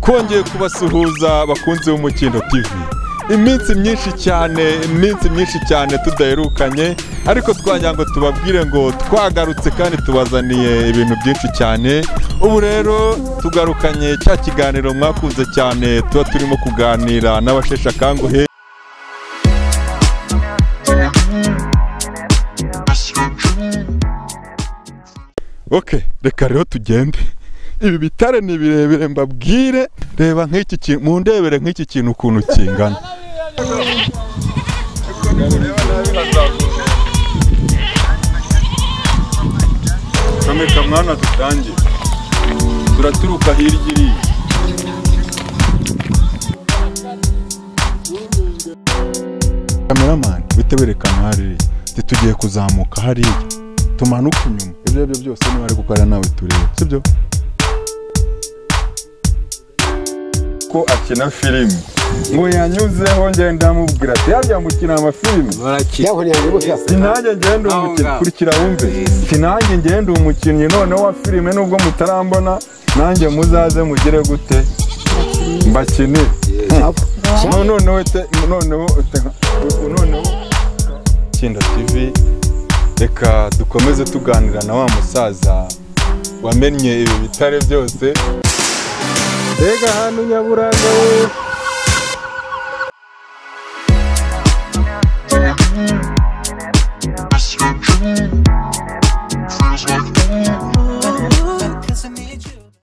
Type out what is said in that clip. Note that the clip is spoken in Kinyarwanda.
twongeye kubasuhuza bakunze Umukindo TV. Iminsi myinshi cyane tudaherukanye, ariko twagira ngo tubabwire ngo twagarutse kandi tubazaniye ibintu byinshi cyane. Ubu rero tugarukanye cya kiganiro mwakunze cyane, tuba turimo kuganira n'abasheshe akanguhe. Okay, reka rero tugende. Ibi bitare ni birebire mbabwire, reba nk'iki kintu, mundebere nk'iki kintu ukuntu kingana. Kameka mwana dutangiye. Turaturuka hirya iriya. Cameraman, biteberekana hariya. Tugiye kuzamuka hariya. Tumanuka inyuma. Ibyo byose ni bari gukora nawe tureba, sibyo? Ko akina filime ngo yanyuzeho ngenda mubwira ati yabya mukina amafilime sinanjye ngenda umukino kurikira wumve sinanjye ngenda umukinnyi none wa filime nubwo mutarambona nanjye muzaze mugire gute mbakinire noneho Kinda TV. Reka dukomeze tuganira na wa musaza wamenye ibi bitare byose. Mbega hano Nyaburanga we